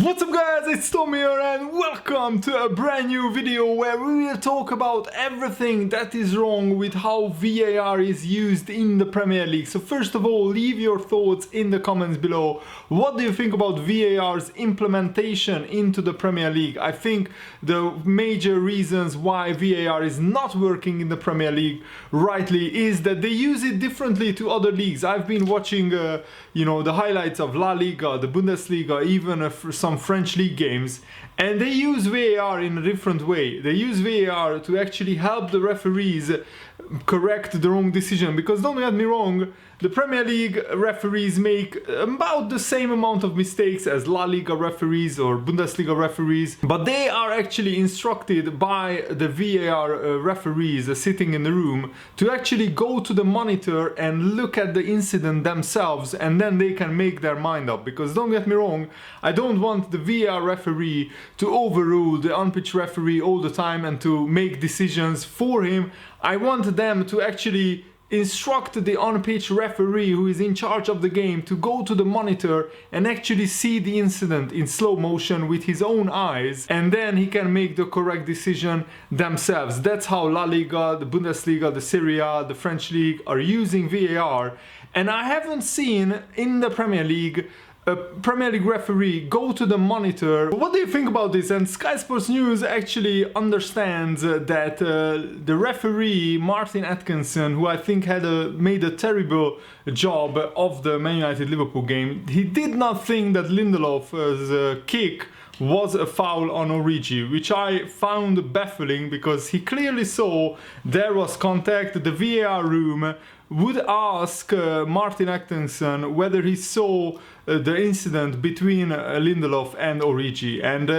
What's up guys, it's Tom here and welcome to a brand new video where we will talk about everything that is wrong with how VAR is used in the Premier League. So first of all, leave your thoughts in the comments below. What do you think about VAR's implementation into the Premier League? I think the major reasons why VAR is not working in the Premier League rightly is that they use it differently to other leagues. I've been watching the highlights of La Liga, the Bundesliga, even some French league games, and they use VAR in a different way. They use VAR to actually help the referees correct the wrong decision, because don't get me wrong, the Premier League referees make about the same amount of mistakes as La Liga referees or Bundesliga referees, but they are actually instructed by the VAR referees sitting in the room to actually go to the monitor and look at the incident themselves, and then they can make their mind up. Because don't get me wrong, I don't want the VAR referee to overrule the on-pitch referee all the time and to make decisions for him. I want them to actually instruct the on-pitch referee who is in charge of the game to go to the monitor and actually see the incident in slow motion with his own eyes, and then he can make the correct decision themselves. That's how La Liga, the Bundesliga, the Serie A, the French League are using VAR, and I haven't seen in the Premier League a Premier League referee go to the monitor. What do you think about this? And Sky Sports News actually understands that the referee Martin Atkinson, who I think made a terrible job of the Man Utd Liverpool game, he did not think that Lindelof's kick was a foul on Origi, which I found baffling, because he clearly saw there was contact. The VAR room would ask Martin Atkinson whether he saw the incident between Lindelof and Origi, and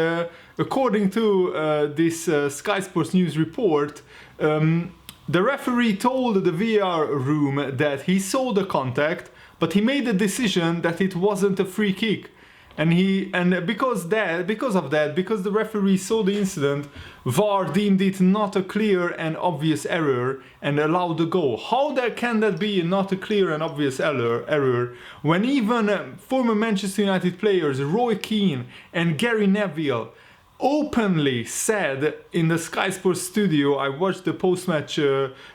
according to this Sky Sports News report, the referee told the VAR room that he saw the contact, but he made the decision that it wasn't a free kick. Because the referee saw the incident, VAR deemed it not a clear and obvious error and allowed the goal. How can that be not a clear and obvious error when even former Manchester United players Roy Keane and Gary Neville openly said in the Sky Sports studio, I watched the post-match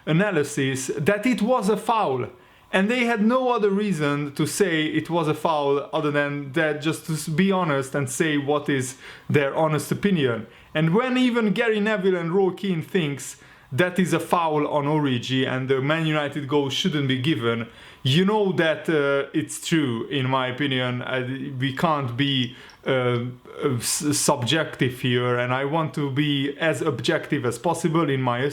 analysis, that it was a foul? And they had no other reason to say it was a foul other than that, just to be honest and say what is their honest opinion. And when even Gary Neville and Roy Keane thinks that is a foul on Origi and the Man United goal shouldn't be given, you know that it's true, in my opinion. We can't be subjective here, and I want to be as objective as possible in my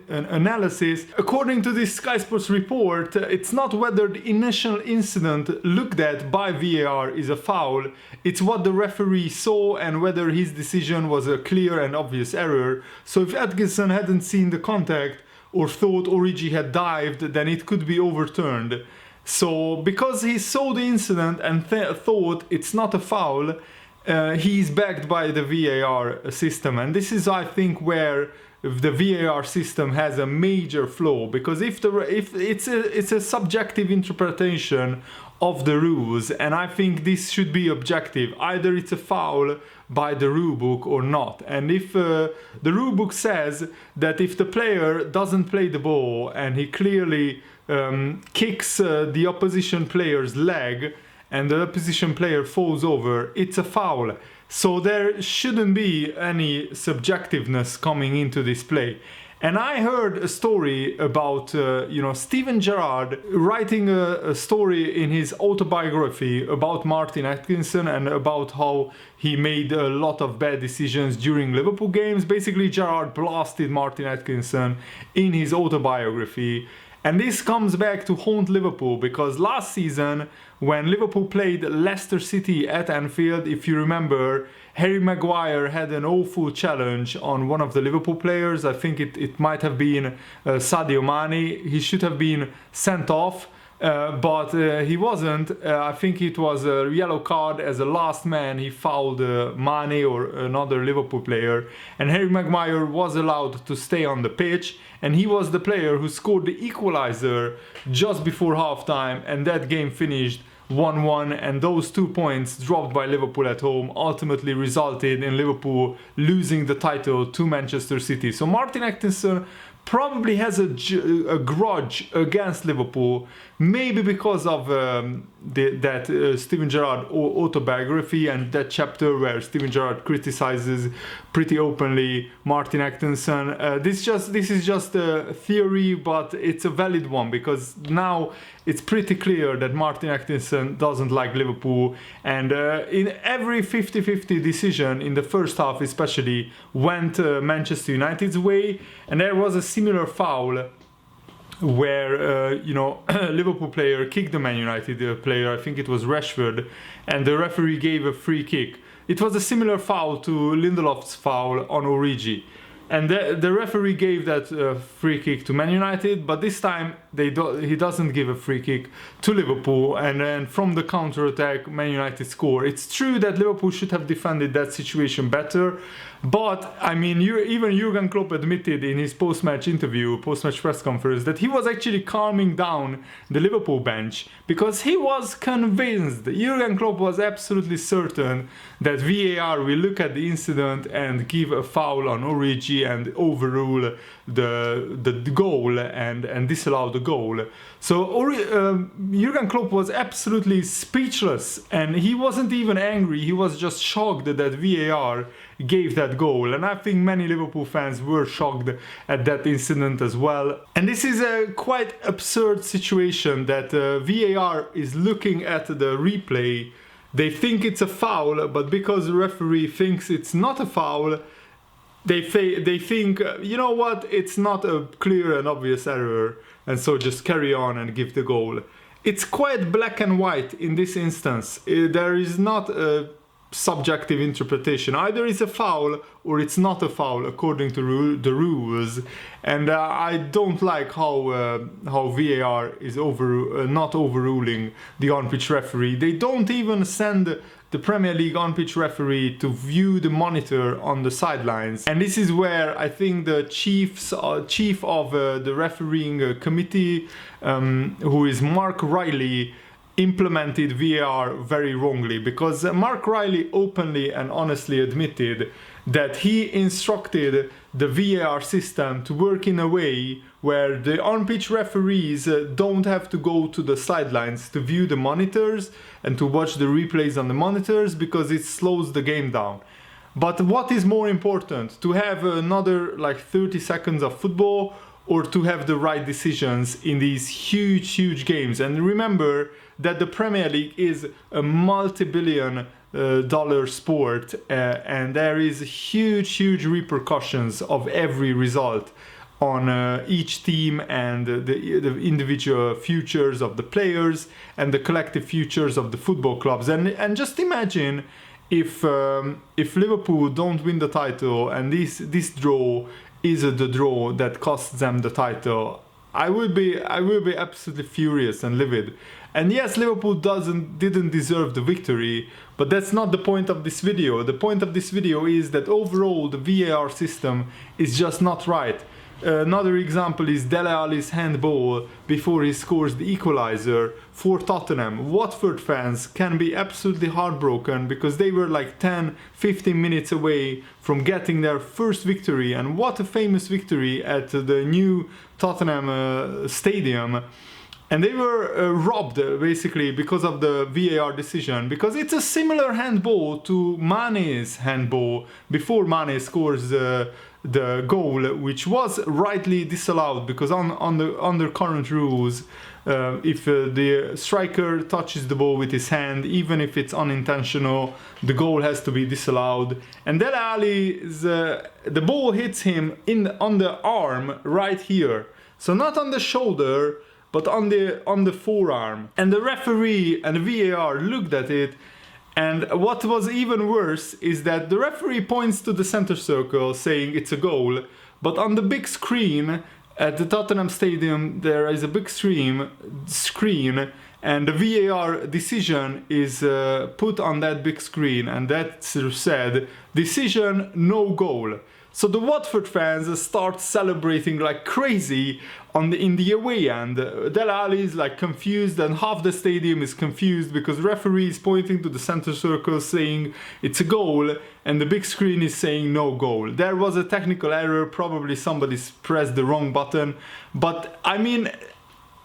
analysis. According to this Sky Sports report, it's not whether the initial incident looked at by VAR is a foul, it's what the referee saw and whether his decision was a clear and obvious error. So if Atkinson hadn't seen the contact or thought Origi had dived, then it could be overturned. So because he saw the incident and thought it's not a foul, he's backed by the VAR system. And this is, I think, where the VAR system has a major flaw, because if it's a subjective interpretation of the rules, and I think this should be objective. Either it's a foul by the rulebook or not. And if the rulebook says that if the player doesn't play the ball and he clearly kicks the opposition player's leg and the opposition player falls over, it's a foul. So there shouldn't be any subjectiveness coming into this play. And I heard a story about Steven Gerrard writing a story in his autobiography about Martin Atkinson and about how he made a lot of bad decisions during Liverpool games. Basically, Gerrard blasted Martin Atkinson in his autobiography. And this comes back to haunt Liverpool, because last season, when Liverpool played Leicester City at Anfield, if you remember, Harry Maguire had an awful challenge on one of the Liverpool players. I think it might have been Sadio Mane. He should have been sent off, but he wasn't. I think it was a yellow card. As a last man, he fouled Mane or another Liverpool player, and Harry Maguire was allowed to stay on the pitch, and he was the player who scored the equalizer just before halftime, and that game finished 1-1, and those 2 points dropped by Liverpool at home ultimately resulted in Liverpool losing the title to Manchester City. So Martin Atkinson probably has a grudge against Liverpool, maybe because of that Steven Gerrard autobiography and that chapter where Steven Gerrard criticizes pretty openly Martin Atkinson. This is just a theory, but it's a valid one, because now it's pretty clear that Martin Atkinson doesn't like Liverpool, and in every 50-50 decision in the first half especially went Manchester United's way. And there was a similar foul where Liverpool player kicked the Man United player, I think it was Rashford, and the referee gave a free kick. It was a similar foul to Lindelof's foul on Origi, and the referee gave that free kick to Man United, but this time he doesn't give a free kick to Liverpool, and then from the counter-attack Man United score. It's true that Liverpool should have defended that situation better, but I mean, even Jurgen Klopp admitted in his post-match press conference, that he was actually calming down the Liverpool bench, because he was convinced, Jurgen Klopp was absolutely certain that VAR will look at the incident and give a foul on Origi and overrule the goal and disallow the goal. So Jurgen Klopp was absolutely speechless, and he wasn't even angry, he was just shocked that VAR gave that goal. And I think many Liverpool fans were shocked at that incident as well. And this is a quite absurd situation that VAR is looking at the replay. They think it's a foul, but because the referee thinks it's not a foul, they think, you know what, it's not a clear and obvious error, and so just carry on and give the goal. It's quite black and white in this instance. There is not a subjective interpretation. Either it's a foul or it's not a foul according to the rules. And I don't like how VAR is not overruling the on-pitch referee. They don't even send the Premier League on-pitch referee to view the monitor on the sidelines. And this is where I think the chief of the refereeing committee, who is Mark Riley, implemented VAR very wrongly, because Mark Riley openly and honestly admitted that he instructed the VAR system to work in a way where the on-pitch referees don't have to go to the sidelines to view the monitors and to watch the replays on the monitors, because it slows the game down. But what is more important, to have another like 30 seconds of football, or to have the right decisions in these huge games? And remember that the Premier League is a multi-billion dollar sport, and there is huge repercussions of every result on each team, and the individual futures of the players and the collective futures of the football clubs. And just imagine if Liverpool don't win the title, and this draw is the draw that costs them the title. I will be absolutely furious and livid. And yes, Liverpool didn't deserve the victory, but that's not the point of this video. The point of this video is that overall the VAR system is just not right. Another example is Dele Alli's handball before he scores the equalizer for Tottenham. Watford fans can be absolutely heartbroken, because they were like 10-15 minutes away from getting their first victory, and what a famous victory at the new Tottenham stadium. And they were robbed basically because of the VAR decision, because it's a similar handball to Mane's handball before Mane scores the goal, which was rightly disallowed, because under current rules, if the striker touches the ball with his hand, even if it's unintentional, the goal has to be disallowed. And Dele Alli's the ball hits him on the arm right here, so not on the shoulder, but on the forearm. And the referee and the VAR looked at it, and what was even worse is that the referee points to the center circle saying it's a goal, but on the big screen at the Tottenham Stadium there is a big screen, and the VAR decision is put on that big screen, and that said, decision no goal. So the Watford fans start celebrating like crazy in the away end. Del Ali is like confused, and half the stadium is confused because referee is pointing to the center circle saying it's a goal, and the big screen is saying no goal. There was a technical error, probably somebody's pressed the wrong button, but I mean,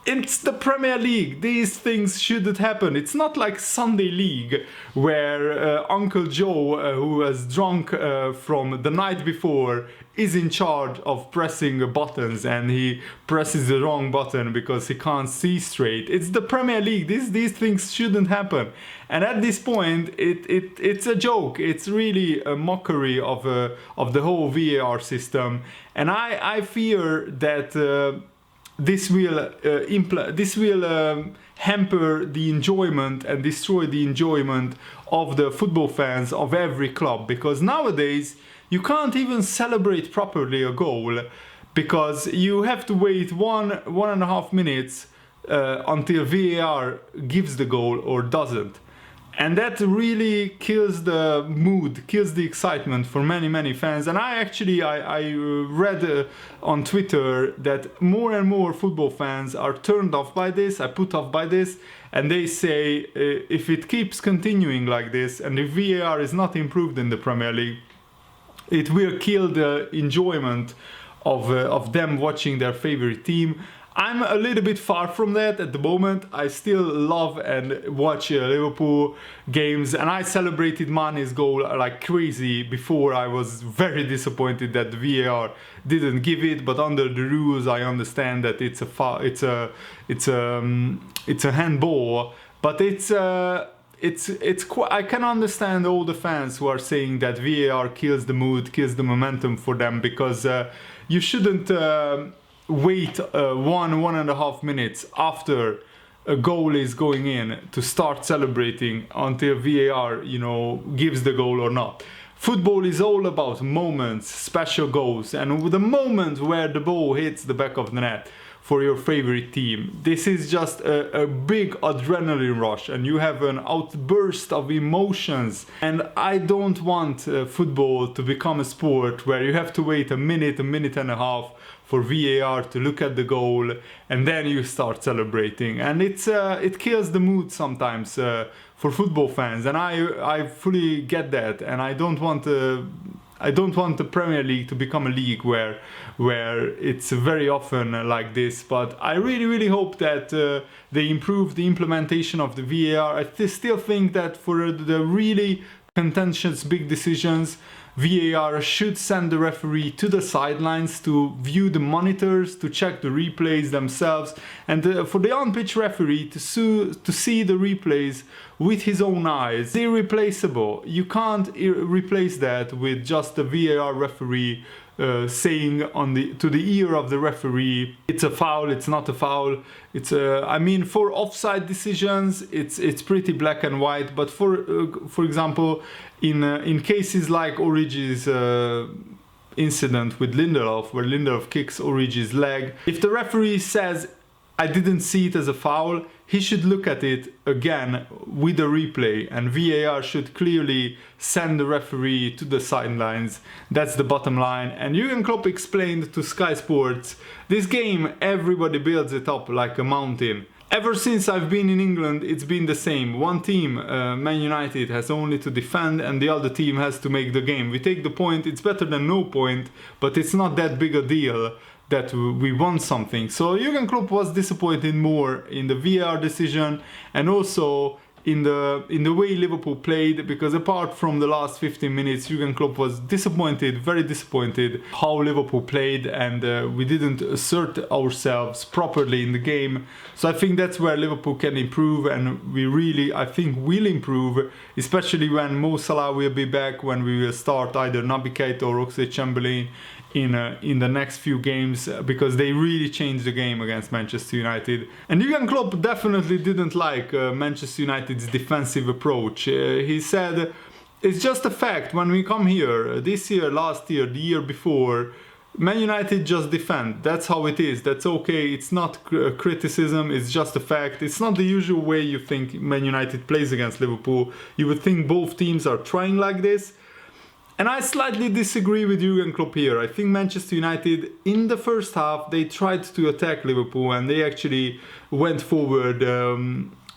it's the Premier League. These things shouldn't happen. It's not like Sunday League where Uncle Joe, who was drunk from the night before, is in charge of pressing buttons, and he presses the wrong button because he can't see straight. It's the Premier League. These things shouldn't happen. And at this point, it's a joke. It's really a mockery of the whole VAR system. And I fear that this will hamper the enjoyment and destroy the enjoyment of the football fans of every club, because nowadays you can't even celebrate properly a goal because you have to wait 1.5 minutes until VAR gives the goal or doesn't. And that really kills the mood, kills the excitement for many fans. And I read on Twitter that more and more football fans are turned off by this, put off by this, and they say if it keeps continuing like this and if VAR is not improved in the Premier League, it will kill the enjoyment of them watching their favorite team. I'm a little bit far from that at the moment. I still love and watch Liverpool games, and I celebrated Mane's goal like crazy before. I was very disappointed that the VAR didn't give it, but under the rules I understand that it's a handball, but I can understand all the fans who are saying that VAR kills the mood, kills the momentum for them, because you shouldn't wait 1.5 minutes after a goal is going in to start celebrating until VAR, gives the goal or not. Football is all about moments, special goals, and the moment where the ball hits the back of the net for your favorite team. This is just a big adrenaline rush, and you have an outburst of emotions. And I don't want football to become a sport where you have to wait a minute and a half for VAR to look at the goal and then you start celebrating. And it kills the mood sometimes for football fans, and I fully get that. And I don't want the Premier League to become a league where it's very often like this. But I really hope that they improve the implementation of the VAR. I still think that for the really contentious big decisions, VAR should send the referee to the sidelines to view the monitors, to check the replays themselves, and for the on-pitch referee to see the replays with his own eyes. It's irreplaceable. You can't replace that with just the VAR referee saying to the ear of the referee, it's a foul, it's not a foul. It's for offside decisions, it's pretty black and white. But for example, in cases like Origi's incident with Lindelof, where Lindelof kicks Origi's leg, if the referee says, I didn't see it as a foul, he should look at it again with a replay, and VAR should clearly send the referee to the sidelines. That's the bottom line. And Jurgen Klopp explained to Sky Sports, this game everybody builds it up like a mountain. Ever since I've been in England, it's been the same. One team, Man United, has only to defend and the other team has to make the game. We take the point, it's better than no point, but it's not that big a deal that we won something. So Jurgen Klopp was disappointed more in the VAR decision and also in the way Liverpool played, because apart from the last 15 minutes, Jurgen Klopp was disappointed, very disappointed how Liverpool played, and we didn't assert ourselves properly in the game. So I think that's where Liverpool can improve, and we really, I think, will improve, especially when Mo Salah will be back, when we will start either Naby Keita or Oxlade-Chamberlain in the next few games, because they really changed the game against Manchester United. And Jurgen Klopp definitely didn't like Manchester United's defensive approach. He said, it's just a fact, when we come here, this year, last year, the year before, Man United just defend. That's how it is. That's okay. It's not criticism. It's just a fact. It's not the usual way you think Man United plays against Liverpool. You would think both teams are trying like this. And I slightly disagree with Jurgen Klopp here. I think Manchester United, in the first half, they tried to attack Liverpool and they actually went forward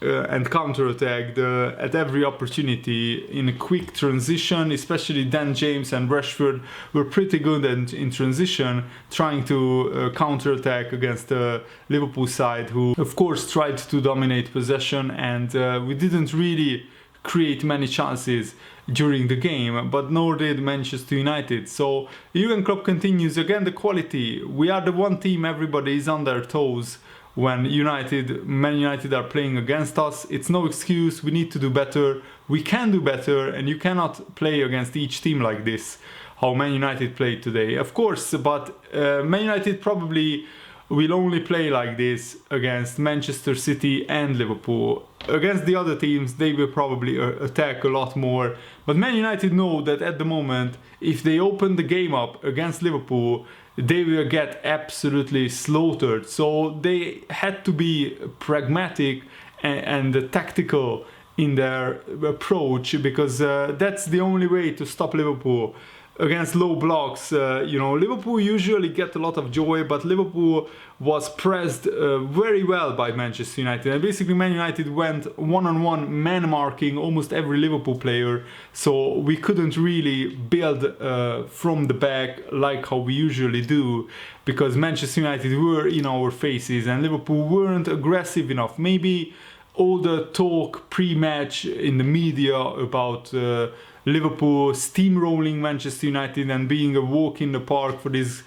and counter-attacked at every opportunity in a quick transition. Especially Dan James and Rashford were pretty good in transition, trying to counter-attack against the Liverpool side, who of course tried to dominate possession, and we didn't really create many chances during the game, but nor did Manchester United. So Jurgen Klopp continues again the quality. We are the one team everybody is on their toes when Man United are playing against us. It's no excuse. We need to do better. We can do better, and you cannot play against each team like this, how Man United played today. Of course, but Man United probably will only play like this against Manchester City and Liverpool. Against the other teams, they will probably attack a lot more. But Man United know that at the moment, if they open the game up against Liverpool, they will get absolutely slaughtered. So they had to be pragmatic and tactical in their approach, because that's the only way to stop Liverpool. Against low blocks, Liverpool usually get a lot of joy, but Liverpool was pressed very well by Manchester United. And basically Man United went one-on-one man marking almost every Liverpool player, so we couldn't really build from the back like how we usually do, because Manchester United were in our faces and Liverpool weren't aggressive enough. Maybe all the talk pre-match in the media about Liverpool steamrolling Manchester United and being a walk in the park for this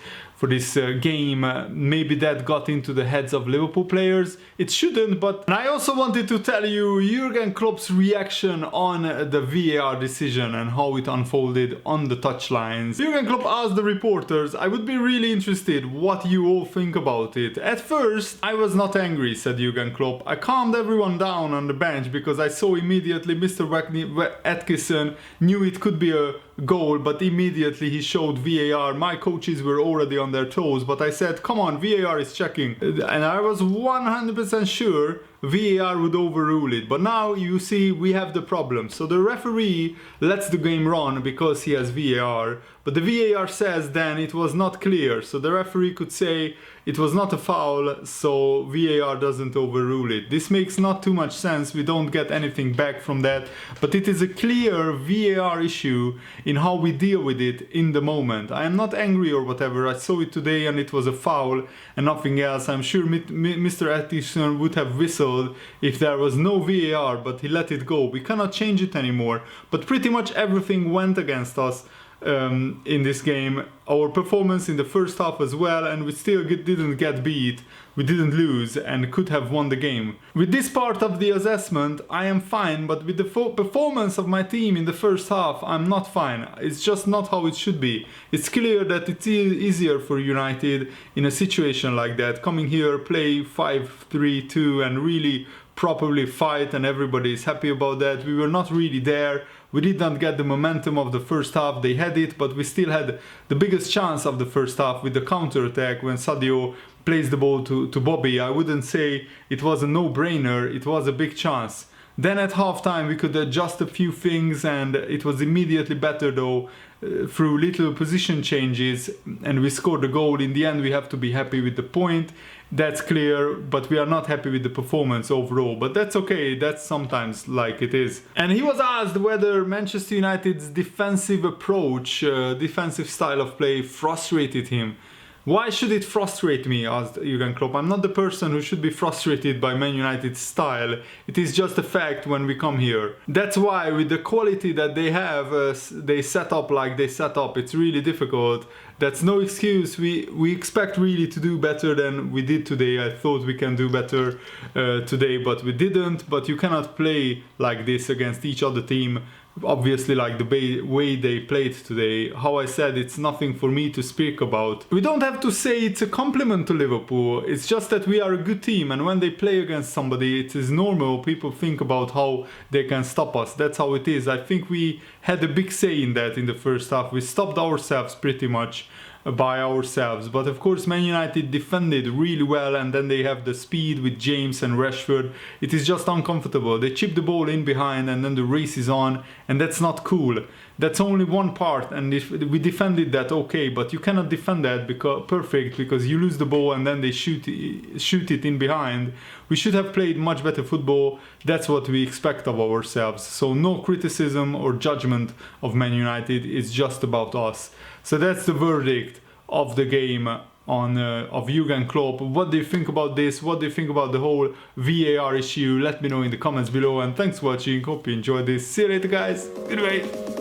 game, maybe that got into the heads of Liverpool players. It shouldn't, but I also wanted to tell you Jurgen Klopp's reaction on the VAR decision and how it unfolded on the touchlines. Jurgen Klopp asked the reporters, "I would be really interested what you all think about it. At first, I was not angry," said Jurgen Klopp. "I calmed everyone down on the bench because I saw immediately Mr. Atkinson knew it could be a goal, but immediately he showed VAR. My coaches were already on their toes, but I said, come on, VAR is checking. And I was 100% sure VAR would overrule it. But now you see we have the problem. So the referee lets the game run because he has VAR, but the VAR says then it was not clear. So the referee could say it was not a foul, so VAR doesn't overrule it. This makes not too much sense. We don't get anything back from that, but it is a clear VAR issue in how we deal with it in the moment. I am not angry or whatever. I saw it today and it was a foul and nothing else. I'm sure Mr. Atkinson would have whistled if there was no VAR, but he let it go. We cannot change it anymore. But pretty much everything went against us in this game. Our performance in the first half as well, and we still didn't get beat. We didn't lose and could have won the game. With this part of the assessment, I am fine, but with the performance of my team in the first half, I'm not fine. It's just not how it should be. It's clear that it's easier for United in a situation like that, coming here, play 5-3-2 and really properly fight, and everybody is happy about that. We were not really there. We did not get the momentum of the first half. They had it, but we still had the biggest chance of the first half with the counter-attack when Sadio plays the ball to Bobby. I wouldn't say it was a no-brainer. It was a big chance. Then at halftime we could adjust a few things, and it was immediately better though through little position changes, and we scored a goal. In the end we have to be happy with the point. That's clear, but we are not happy with the performance overall. But that's okay, that's sometimes like it is. And he was asked whether Manchester United's defensive approach, defensive style of play frustrated him. Why should it frustrate me, asked Jurgen Klopp. I'm not the person who should be frustrated by Man United's style. It is just a fact when we come here. That's why with the quality that they have, they set up like they set up. It's really difficult. That's no excuse. We expect really to do better than we did today. I thought we can do better today, but we didn't. But you cannot play like this against each other team. Obviously, like the way they played today. How I said, it's nothing for me to speak about. We don't have to say it's a compliment to Liverpool. It's just that we are a good team, and when they play against somebody, it is normal. People think about how they can stop us. That's how it is. I think we had a big say in that in the first half. We stopped ourselves pretty much by ourselves, but of course Man United defended really well, and then they have the speed with James and Rashford. It is just uncomfortable. They chip the ball in behind and then the race is on, and that's not cool. that's only one part, and if we defended that, okay, but you cannot defend that because you lose the ball and then they shoot it in behind. We should have played much better football. That's what we expect of ourselves. So no criticism or judgment of Man United. It's just about us. So that's the verdict of the game of Jurgen Klopp. What do you think about this? What do you think about the whole VAR issue? Let me know in the comments below, and thanks for watching. Hope you enjoyed this. See you later, guys. Goodbye.